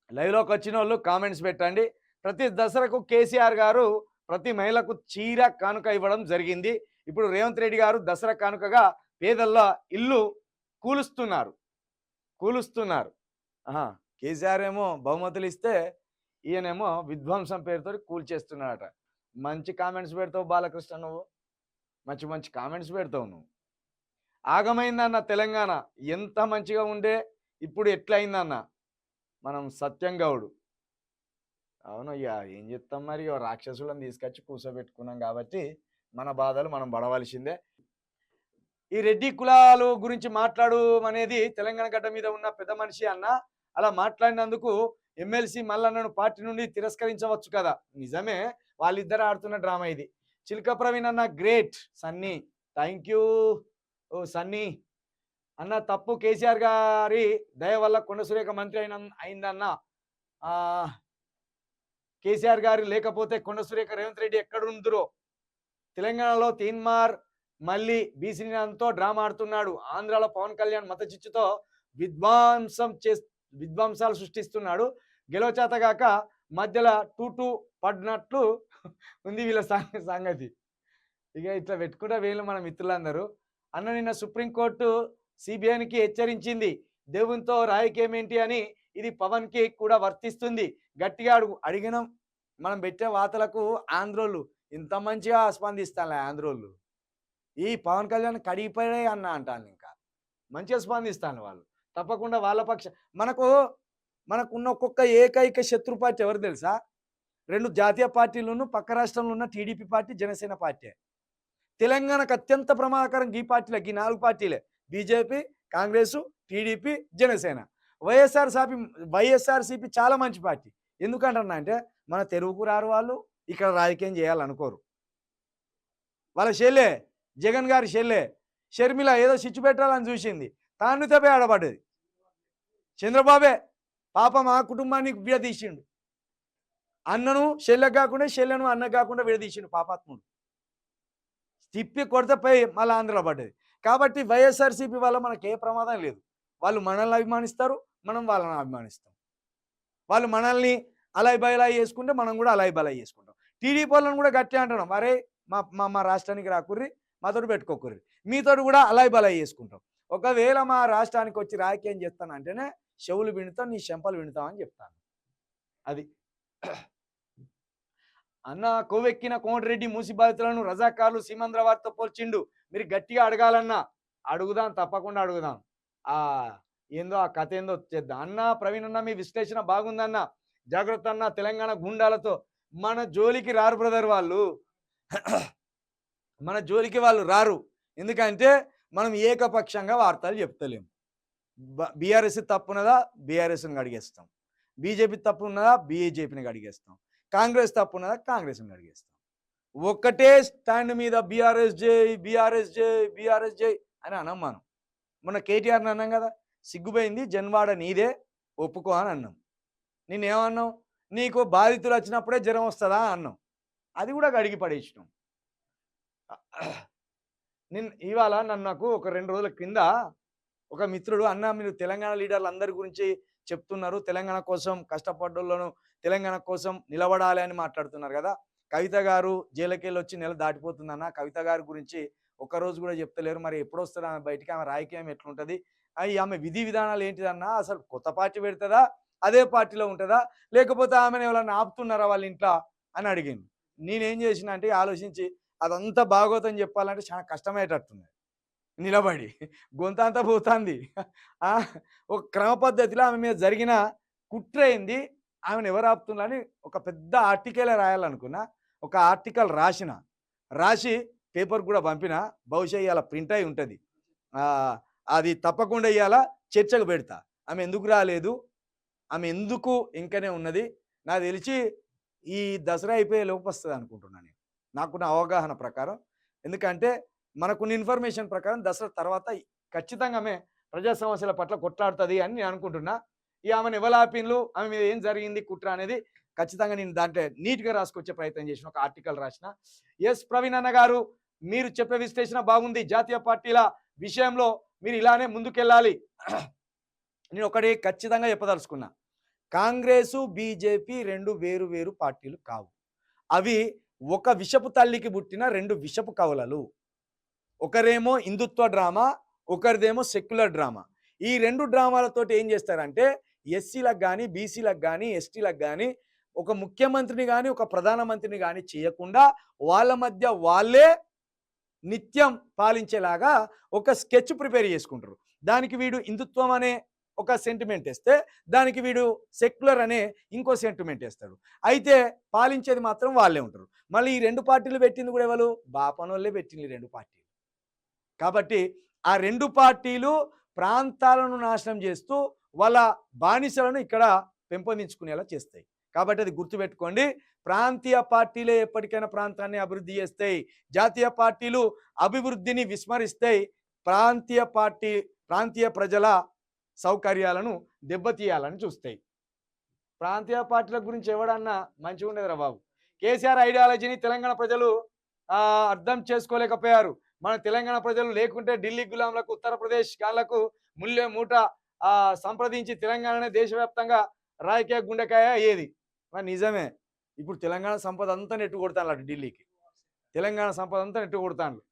లైవ్‌లోకి వచ్చినోళ్ళు కామెంట్స్ పెట్టండి. ప్రతి దసరాకు కేసీఆర్ గారు ప్రతి మహిళకు చీర కానుక ఇవ్వడం జరిగింది. ఇప్పుడు రేవంత్ రెడ్డి గారు దసరా కానుకగా పేదల ఇల్లు కూలుస్తున్నారు. కూలుస్తున్నారు. ఆహా! కేసీఆర్ ఏమో బహుమతులు ఇస్తే, ఈయనేమో విధ్వంసం పేరుతోటి కూల్చేస్తున్నాడట. మంచి కామెంట్స్ పెడతావు బాలకృష్ణ నువ్వు. మంచి మంచి కామెంట్స్ పెడతావు నువ్వు. ఆగమైందన్న తెలంగాణ. ఎంత మంచిగా ఉండే ఇప్పుడు ఎట్లయిందన్న. మనం సత్యం గౌడు. అవును. ఇగ ఏం జేత్తాం మరి. ఇగ రాక్షసులను తీసుకొచ్చి కూర్చోబెట్టుకున్నాం గాబట్టి, మన బాధలు మనం పడవలసిందే. ఈ రెడ్డి కులాలు గురించి మాట్లాడమనేది తెలంగాణ గడ్డ మీద ఉన్న పెద్ద మనిషి అన్న. అలా మాట్లాడినందుకు ఎమ్మెల్సీ మల్లన్నను పార్టీ నుండి తిరస్కరించవచ్చు కదా. నిజమే. వాళ్ళిద్దరు ఆడుతున్న డ్రామా ఇది. చిలక ప్రవీణ్ అన్న great. Sunny thank you. Oh! Sunny అన్న తప్పు కేసీఆర్ గారి దయ వల్ల కొండ సురేఖ మంత్రి అయిందన్న. ఆహ్, కేసీఆర్ గారు లేకపోతే కొండ సురేఖ, రేవంత్ రెడ్డి ఎక్కడుందురో. తెలంగాణలో తీన్మార్ మళ్ళీ బీసీనితో డ్రామా ఆడుతున్నాడు. ఆంధ్రాలో పవన్ కళ్యాణ్ మత చిచ్చుతో విధ్వంసం విధ్వంసాలు సృష్టిస్తున్నాడు. గెలవచేతగాక మధ్యలో టూ పడినట్లు ఉంది వీళ్ళ సంగతి. ఇక ఇట్లా పెట్టుకుంటే వీళ్ళు మన మిత్రులందరూ. అన్న నిన్న సుప్రీంకోర్టు సిబిఐకి హెచ్చరించింది. దేవునితో రాయకేమేంటి అని. ఇది పవన్కి కూడా వర్తిస్తుంది. గట్టిగా అడిగినాం. మనం పెట్టే వార్తలకు ఆంధ్రోళ్ళు ఇంత మంచిగా స్పందిస్తానులే. ఆంధ్రోళ్ళు ఈ పవన్ కళ్యాణ్ కడిగిపోయాయి అన్న అంటాను. ఇంకా మంచిగా స్పందిస్తాను వాళ్ళు. తప్పకుండా వాళ్ళ మనకున్న ఒక్కొక్క ఏకైక శత్రు పార్టీ ఎవరు తెలుసా? 2 జాతీయ పార్టీలను పక్క రాష్ట్రంలో ఉన్న టీడీపీ పార్టీ, జనసేన పార్టీ. తెలంగాణకు అత్యంత ప్రమాదకరం ఈ పార్టీలే, ఈ 4 పార్టీలే. BJP, Congress, TDP, Janasena. YSRCP చాలా మంచి పార్టీ. ఎందుకంటున్నా అంటే మన తెరువుకు రారు వాళ్ళు, ఇక్కడ రాజకీయం చేయాలనుకోరు. వాళ్ళ చెల్లె, జగన్ గారి చెల్లె షర్మిల ఏదో సిచ్చు పెట్టాలని చూసింది. తాను తెపే ఆడబడ్డది. చంద్రబాబే పాపం ఆ కుటుంబాన్ని విడదీసిండు. అన్నను చెల్లెకు కాకుండా, చెల్లెను అన్నకు కాకుండా విడదీసిండు పాపాత్ముడు. తిప్పి కొడితే పోయి మళ్ళీ ఆంధ్రలో పడ్డది. కాబట్టి వైఎస్ఆర్సీపీ వల్ల మనకు ఏ ప్రమాదం లేదు. వాళ్ళు మనల్ని అభిమానిస్తారు, మనం వాళ్ళని అభిమానిస్తాం. వాళ్ళు మనల్ని అలాయి బలాయి చేసుకుంటే మనం కూడా అలాయి బలాయి చేసుకుంటాం. టీడీపీ వాళ్ళని కూడా గట్టిగా అంటున్నాం, అరే మా రాష్ట్రానికి రాకుర్రి, మాతోటి పెట్టుకోకుర్రి, మీతోటి కూడా అలాయి బలాయి చేసుకుంటాం. ఒకవేళ మా రాష్ట్రానికి వచ్చి రాజకీయం చేస్తానంటేనే చెవులు వింటాం, నీ చెంపలు వింటాం అని చెప్తాను. అది అన్న కొవ్వెక్కిన కోమటిరెడ్డి మూసి బాధితులను రజాకార్లు సీమంద్రవారితో పోల్చిండు. మీరు గట్టిగా అడగాలన్నా అడుగుదాం, తప్పకుండా అడుగుదాం. ఆ ఏందో ఆ కథ ఏందో చేద్దాం. అన్న ప్రవీణ్ అన్న మీ విశ్లేషణ బాగుందన్న. జాగ్రత్త అన్న, తెలంగాణ గుండాలతో మన జోలికి రారు బ్రదర్ వాళ్ళు. మన జోలికి వాళ్ళు రారు. ఎందుకంటే మనం ఏకపక్షంగా వార్తలు చెప్తలేము. బీఆర్ఎస్ తప్పున్నదా, బీఆర్ఎస్ని అడిగేస్తాం. బీజేపీ తప్పు ఉన్నదా, బీజేపీని అడిగేస్తాం. కాంగ్రెస్ తప్పు ఉన్నదా, కాంగ్రెస్ని అడిగేస్తాం. ఒక్కటే స్టాండ్ మీద బీఆర్ఎస్ జై, బీఆర్ఎస్ జై, బీఆర్ఎస్ జై అని అన్నాం మనం. మొన్న కేటీఆర్ని అన్నాం కదా, సిగ్గుపోయింది, జన్వాడ నీదే, ఒప్పుకో అని అన్నాం. నేనేమన్నావు, నీకు బాధితులు వచ్చినప్పుడే జ్వరం వస్తుందా అన్నాం. అది కూడా గడిగి పడేసినాం. ఇవాళ నాకు ఒక 2 రోజుల కింద ఒక మిత్రుడు, అన్న మీరు తెలంగాణ లీడర్లు అందరి గురించి చెప్తున్నారు, తెలంగాణ కోసం కష్టపడ్డోళ్ళను తెలంగాణ కోసం నిలబడాలి అని మాట్లాడుతున్నారు కదా. కవిత గారు జైలుకెళ్ళి వచ్చి నెల దాటిపోతుందన్న. కవిత గారి గురించి ఒక్కరోజు కూడా చెప్తలేరు. మరి ఎప్పుడు వస్తారు ఆమె బయటికి? ఆమె రాజకీయం ఎట్లుంటుంది? ఆమె విధి విధానాలు ఏంటిదన్నా? అసలు కొత్త పార్టీ పెడుతుందా, అదే పార్టీలో ఉంటుందా, లేకపోతే ఆమెను ఎవరన్నా ఆపుతున్నారా వాళ్ళ ఇంట్లో అని అడిగింది. నేనేం చేసిన అంటే ఆలోచించి అదంతా భాగవతం చెప్పాలంటే చాలా కష్టమయ్యేటట్టుంది. నిలబడి గొంతంతా పోతుంది. ఒక క్రమ పద్ధతిలో ఆమె మీద జరిగిన కుట్ర ఏంది, ఆమెను ఎవరు ఆపుతున్నారని ఒక పెద్ద ఆర్టికలే రాయాలనుకున్నా. ఒక ఆర్టికల్ రాసి పేపర్ కూడా పంపిన. బహుశా ఇవాళ ప్రింట్ అయి ఉంటుంది. అది తప్పకుండా ఇవాళ చర్చకు పెడతా. ఆమె ఎందుకు రాలేదు, ఆమె ఎందుకు ఇంకనే ఉన్నది, నాకు తెలిసి ఈ దసరా అయిపోయే లోపు వస్తుంది అనుకుంటున్నాను నేను, నాకున్న అవగాహన ప్రకారం. ఎందుకంటే మనకున్న ఇన్ఫర్మేషన్ ప్రకారం దసరా తర్వాత ఖచ్చితంగా ఆమె ప్రజా సమస్యల పట్ల కొట్లాడుతుంది అని నేను అనుకుంటున్నా. ఆమెను ఎవలాపిన్లు, ఆమె మీద ఏం జరిగింది కుట్ర అనేది ఖచ్చితంగా నేను దాంట్లో నీట్గా రాసుకొచ్చే ప్రయత్నం చేసిన, ఒక ఆర్టికల్ రాసిన. ఎస్ ప్రవీణ్ అన్న గారు, మీరు చెప్పే విశ్లేషణ బాగుంది. జాతీయ పార్టీల విషయంలో మీరు ఇలానే ముందుకెళ్ళాలి. నేను ఒకటి ఖచ్చితంగా చెప్పదలుచుకున్నా, కాంగ్రెసు బీజేపీ రెండు వేరు వేరు పార్టీలు కావు. అవి ఒక విషపు తల్లికి పుట్టిన రెండు విషపు కవలలు. ఒకరేమో హిందుత్వ డ్రామా, ఒకరిదేమో సెక్యులర్ డ్రామా. ఈ రెండు డ్రామాలతోటి ఏం చేస్తారంటే ఎస్సీలకు కానీ, బీసీలకు కానీ, ఎస్టీలకు కానీ ఒక ముఖ్యమంత్రిని కానీ, ఒక ప్రధానమంత్రిని కానీ చేయకుండా వాళ్ళ మధ్య వాళ్ళే నిత్యం పాలించేలాగా ఒక స్కెచ్ ప్రిపేర్ చేసుకుంటారు. దానికి వీడు హిందుత్వం అనే ఒక సెంటిమెంట్ వేస్తే, దానికి వీడు సెక్యులర్ అనే ఇంకో సెంటిమెంట్ వేస్తాడు. అయితే పాలించేది మాత్రం వాళ్ళే ఉంటారు. మళ్ళీ ఈ రెండు పార్టీలు పెట్టింది కూడా ఎవరు? బాపనోళ్ళే పెట్టింది ఈ రెండు పార్టీలు. కాబట్టి ఆ రెండు పార్టీలు ప్రాంతాలను నాశనం చేస్తూ వాళ్ళ బానిసలను ఇక్కడ పెంపొందించుకునేలా చేస్తాయి. కాబట్టి అది గుర్తుపెట్టుకోండి. ప్రాంతీయ పార్టీలే ఎప్పటికైనా ప్రాంతాన్ని అభివృద్ధి చేస్తాయి. జాతీయ పార్టీలు అభివృద్ధిని విస్మరిస్తాయి. ప్రాంతీయ ప్రజల సౌకర్యాలను దెబ్బతీయాలని చూస్తాయి. ప్రాంతీయ పార్టీల గురించి ఎవడన్నా మంచిగా ఉండేదిరా బాబు. కేసీఆర్ ఐడియాలజీని తెలంగాణ ప్రజలు అర్థం చేసుకోలేకపోయారు. మన తెలంగాణ ప్రజలు లేకుంటే ఢిల్లీ గులాంలకు, ఉత్తరప్రదేశ్ గాళ్లకు ముల్లె మూట సంప్రదించి తెలంగాణనే దేశవ్యాప్తంగా రాయకాయ గుండెకాయ అయ్యేది. మరి నిజమే. ఇప్పుడు తెలంగాణ సంపద అంతా నెట్టు కొడతాను ఢిల్లీకి. తెలంగాణ సంపద అంతా నెట్టు కొడతాను.